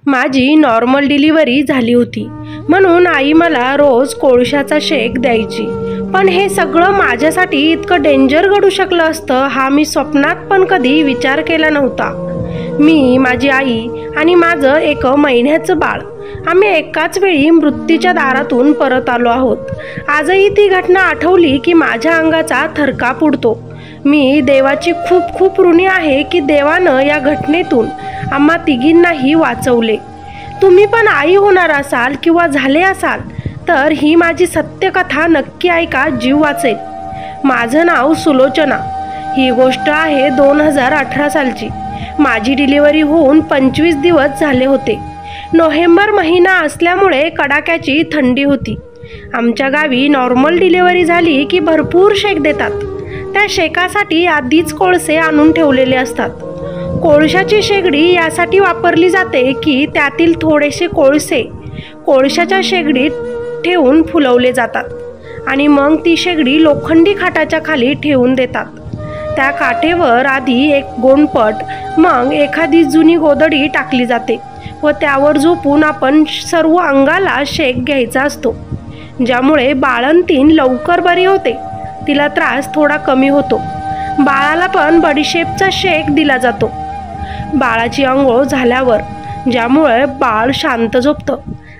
माझी normal delivery झाली होती, म्हणून आई मला रोज कोळशाचा शेक द्यायची. पण हे सगळं माझ्यासाठी इतकं डेंजर घडू शकलं असतं हा मी स्वप्नात पण कधी विचार केला नव्हता. मी, माझी आई आणि माझं 1 महिन्याचं बाळ आम्ही एकाच वेळी मृत्यूच्या दारातून परत आलो आहोत. आजही ती घटना आठवली की माझ्या अंगाचा थरकाप उडतो. मी देवाची खूप खूप ऋणी आहे की देवानं या घटनेतून आम्हा तिघींनाही वाचवले. तुम्ही पण आई होणार असाल किंवा झाले असाल तर ही माझी सत्यकथा नक्की ऐका, जीव वाचेल. माझं नाव सुलोचना. ही गोष्ट आहे 2018 सालची. माझी डिलिव्हरी होऊन 25 दिवस झाले होते. नोव्हेंबर महिना असल्यामुळे कडाक्याची थंडी होती. आमच्या गावी नॉर्मल डिलिव्हरी झाली की भरपूर शेक देतात. त्या शेकासाठी आधीच कोळसे आणून ठेवलेले असतात. कोळशाची शेगडी यासाठी वापरली जाते की त्यातील थोडेसे कोळसे कोळशाच्या शेगडीत ठेवून फुलवले जातात आणि मग ती शेगडी लोखंडी खाटाच्या खाली ठेवून देतात. त्या काठेवर आधी एक गोणपट, मग एखादी जुनी गोधडी टाकली जाते व त्यावर झोपून आपण सर्व अंगाला शेक घ्यायचा असतो, ज्यामुळे बाळंतीण लवकर बरी होते. तिला त्रास थोडा कमी होतो. बाळाला पण बडीशेपचा शेक दिला जातो बाळाची अंघोळ झाल्यावर, ज्यामुळे बाळ शांत झोपतं,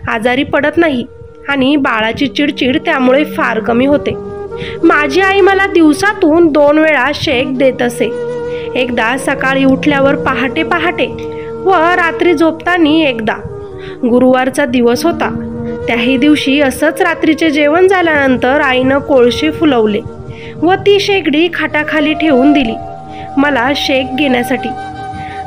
आजारी पडत नाही आणि बाळाची चिडचिड त्यामुळे फार कमी होते. माझी आई मला दिवसातून 2 वेळा शेक देत असे. एकदा सकाळी उठल्यावर पहाटे पहाटे व रात्री झोपताना एकदा. गुरुवारचा दिवस होता. त्याही दिवशी असंच रात्रीचे जेवण झाल्यानंतर आईनं कोळसे फुलवले व ती शेगडी खाटाखाली ठेवून दिली मला शेक घेण्यासाठी.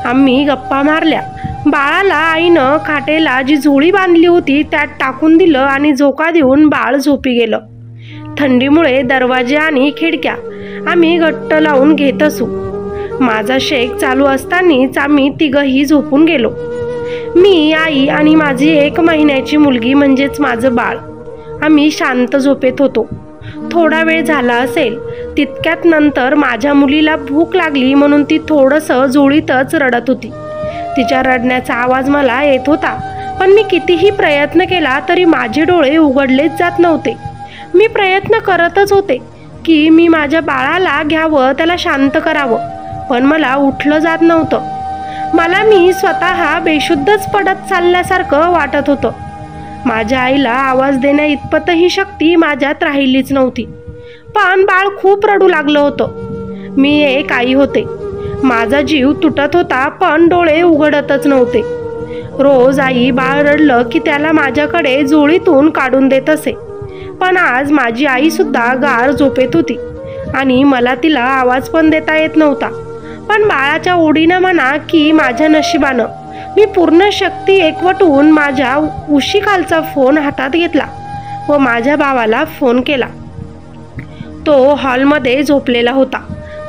आम्ही गप्पा मारल्या. बाळाला आईनं खाटेला जी झोळी बांधली होती त्यात टाकून दिलं आणि झोका देऊन बाळ झोपी गेलं. थंडीमुळे दरवाजे आणि खिडक्या आम्ही घट्ट लावून घेत असू. माझा शेक चालू असतानाच आम्ही तिघंही झोपून गेलो. मी, आई आणि माझी 1 महिन्याची मुलगी म्हणजेच माझं बाळ. आम्ही शांत झोपेत होतो. थोडा वेळ झाला असेल. तितक्यात नंतर माझ्या मुलीला भूक लागली म्हणून ती थोडंसं झोळीतच रडत होती. तिच्या रडण्याचा आवाज मला येत होता, पण मी कितीही प्रयत्न केला तरी माझे डोळे उघडलेच जात नव्हते. मी प्रयत्न करतच होते की मी माझ्या बाळाला घ्यावं, त्याला शांत करावं, पण मला उठलं जात नव्हतं. मला मी स्वतः बेशुद्धच पडत चालल्यासारखं वाटत होतं. माझ्या आईला आवाज देण्या इतपतही शक्ती माझ्यात राहिलीच नव्हती. पण बाळ खूप रडू लागलं होतं. मी एक आई होते. माझा जीव तुटत होता, पण डोळे उघडतच नव्हते. रोज आई बाळ रडलं की त्याला माझ्याकडे झोळीतून काढून देत असे. पण आज माझी आईसुद्धा गाढ झोपेत होती आणि मला तिला आवाज पण देता येत नव्हता. पण बाळाच्या ओढीनं म्हणा की माझ्या नशिबानं मी पूर्ण शक्ती एकवटून माझ्या उशीखालचा फोन हातात घेतला व माझ्या भावाला फोन केला. तो हॉलमध्ये झोपलेला होता.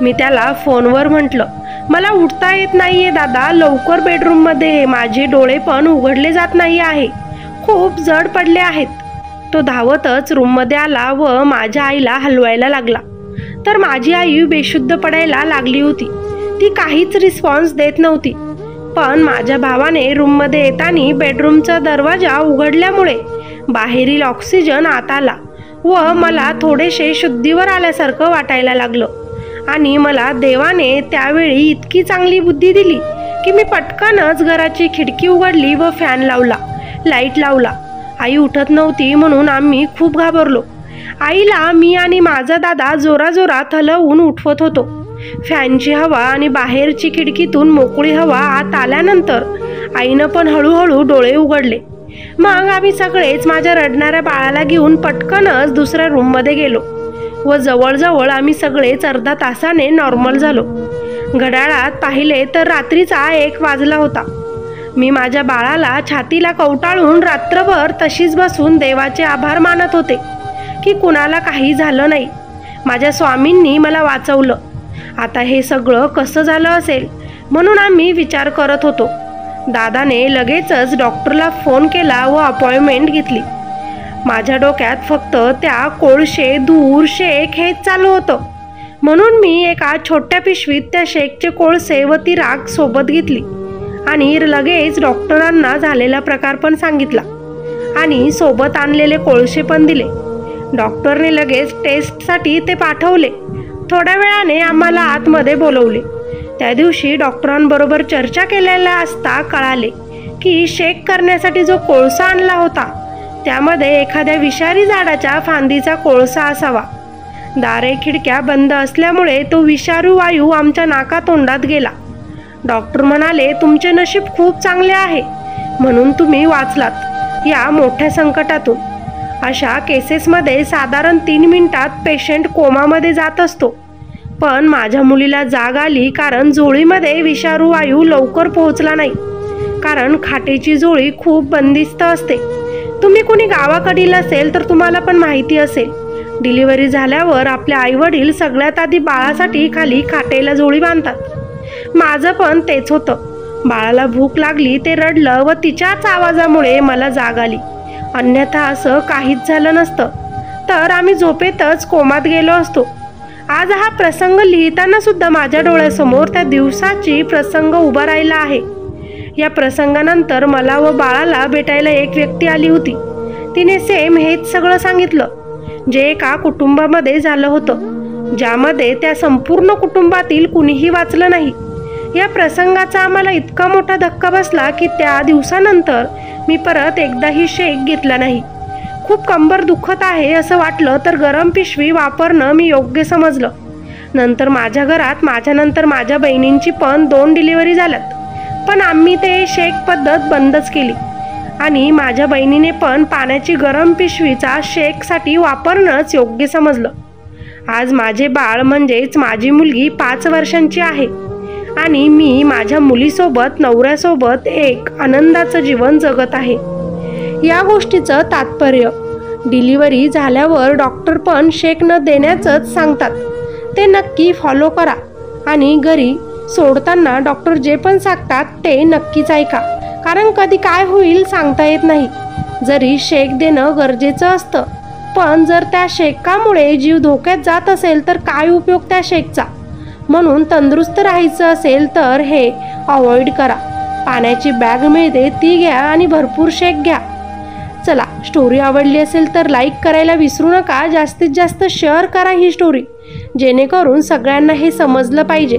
मी त्याला फोनवर म्हटलं, मला उठता येत नाहीये दादा, लवकर बेडरूममध्ये. माझे डोळे पण उघडले जात नाही आहे, खूप जड पडले आहेत. तो धावतच रूममध्ये आला व माझ्या आईला हलवायला लागला. तर माझी आई बेशुद्ध पडायला लागली होती. ती काहीच रिस्पॉन्स देत नव्हती. पण माझ्या भावाने रूममध्ये येताना बेडरूमचा दरवाजा उघडल्यामुळे बाहेरील ऑक्सिजन आत आला व मला थोडेसे शुद्धीवर आल्यासारखं वाटायला लागलं. आणि मला देवाने त्यावेळी इतकी चांगली बुद्धी दिली की मी पटकनच घराची खिडकी उघडली व फॅन लावला, लाईट लावला. आई उठत नव्हती म्हणून आम्ही खूप घाबरलो. आईला मी आणि माझा दादा जोराजोरात हलवून उठवत होतो. फॅनची हवा आणि बाहेरची खिडकीतून मोकळी हवा आत आल्यानंतर आईनं पण हळूहळू डोळे उघडले. मग आम्ही सगळेच माझ्या रडणाऱ्या बाळाला घेऊन पटकनच दुसऱ्या रूममध्ये गेलो व जवळजवळ आम्ही सगळेच अर्धा तासाने नॉर्मल झालो. घड्याळात पाहिले तर रात्रीचा 1 वाजला होता. मी माझ्या बाळाला छातीला कवटाळून रात्रभर तशीच बसून देवाचे आभार मानत होते की कुणाला काही झालं नाही. माझ्या स्वामींनी मला वाचवलं. आता हे सगळं कसं झालं असेल म्हणून आम्ही विचार करत होतो. दादाने लगेचच डॉक्टरला फोन केला व अपॉइंटमेंट घेतली. माझ्या डोक्यात फक्त त्या कोळशे, धूर, शेक हेच चालू होतं. म्हणून मी एका छोट्या पिशवीत त्या शेकचे कोळसे व ती राख सोबत घेतली आणि लगेच डॉक्टरांना झालेला प्रकार पण सांगितला आणि सोबत आणलेले कोळसे पण दिले. डॉक्टरने लगेच टेस्टसाठी ते पाठवले. थोड्या वेळाने आम्हाला आतमध्ये बोलवले. त्या दिवशी डॉक्टरांबरोबर चर्चा केलेल्या असता कळाले की शेक करण्यासाठी जो कोळसा आणला होता त्यामध्ये एखाद्या विषारी झाडाच्या फांदीचा कोळसा असावा. दारे खिडक्या बंद असल्यामुळे तो विषारू वायू आमच्या नाकातोंडात गेला. डॉक्टर म्हणाले, तुमचे नशीब खूप चांगले आहे म्हणून तुम्ही वाचलात या मोठ्या संकटातून. अशा केसेसमध्ये साधारण 3 मिनिटात पेशंट कोमामध्ये जात असतो. पण माझ्या मुलीला जाग आली कारण जोळीमध्ये विषारू वायू लवकर पोहोचला नाही, कारण खाटेची जोळी खूप बंदिस्त असते. तुम्ही कुणी गावाकडील असेल तर तुम्हाला पण माहिती असेल, डिलिव्हरी झाल्यावर आपले आईवडील सगळ्यात आधी बाळासाठी खाली खाटेला जोळी बांधतात. माझं पण तेच होतं. बाळाला भूक लागली, ते रडलं व तिच्याच आवाजामुळे मला जाग आली. अन्यथा असं काहीच झालं नसतं तर आम्ही झोपेतच कोमात गेलो असतो. आज हा प्रसंग लिहिताना सुद्धा माझ्या डोळ्यासमोर त्या दिवसाची प्रसंग उभा राहिला आहे. या प्रसंगानंतर मला व बाळाला भेटायला एक व्यक्ती आली होती. तिने सेम हेच सगळं सांगितलं जे एका कुटुंबामध्ये झालं होतं, ज्यामध्ये त्या संपूर्ण कुटुंबातील कुणीही वाचलं नाही. या प्रसंगाचा आम्हाला इतका मोठा धक्का बसला की त्या दिवसानंतर मी परत एकदाही शेक घेतला नाही. खूप कंबर दुखत आहे असं वाटलं तर गरम पिशवी वापरणं मी योग्य समजलं. नंतर माझ्या घरात माझ्यानंतर माझ्या बहिणींची पण 2 डिलिव्हरी झाल्यात, पण आम्ही ते शेक पद्धत बंदच केली आणि माझ्या बहिणीने पण पाण्याची गरम पिशवीचा शेकसाठी वापरणंच योग्य समजलं. आज माझे बाळ म्हणजेच माझी मुलगी 5 वर्षांची आहे आणि मी माझ्या मुलीसोबत नवऱ्यासोबत एक आनंदाचं जीवन जगत आहे. या गोष्टीचं तात्पर्य, डिलिव्हरी झाल्यावर डॉक्टर पण शेक न देण्याचंच सांगतात. ते नक्की फॉलो करा आणि घरी सोडताना डॉक्टर जे पण सांगतात ते नक्कीच ऐका, कारण कधी काय होईल सांगता येत नाही. जरी शेक देणं गरजेचं असतं, पण जर त्या शेकामुळे जीव धोक्यात जात असेल तर काय उपयोग त्या शेकचा. म्हणून तंदुरुस्त राहायचं असेल तर हे अवॉइड करा. पाण्याची बॅग मिळते ती घ्या आणि भरपूर शेक घ्या. चला, स्टोरी आवडली असेल तर लाईक करायला विसरू नका. जास्तीत जास्त शेअर करा ही स्टोरी, जेणेकरून सगळ्यांना हे समजलं पाहिजे.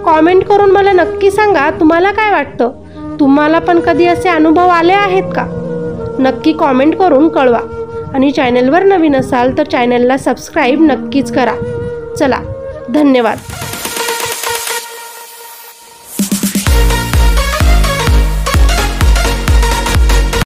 कॉमेंट करून मला नक्की सांगा तुम्हाला काय वाटतं. तुम्हाला पण कधी असे अनुभव आले आहेत का? नक्की कॉमेंट करून कळवा. आणि चॅनलवर नवीन असाल तर चॅनलला सबस्क्राईब नक्कीच करा. चला, धन्यवाद.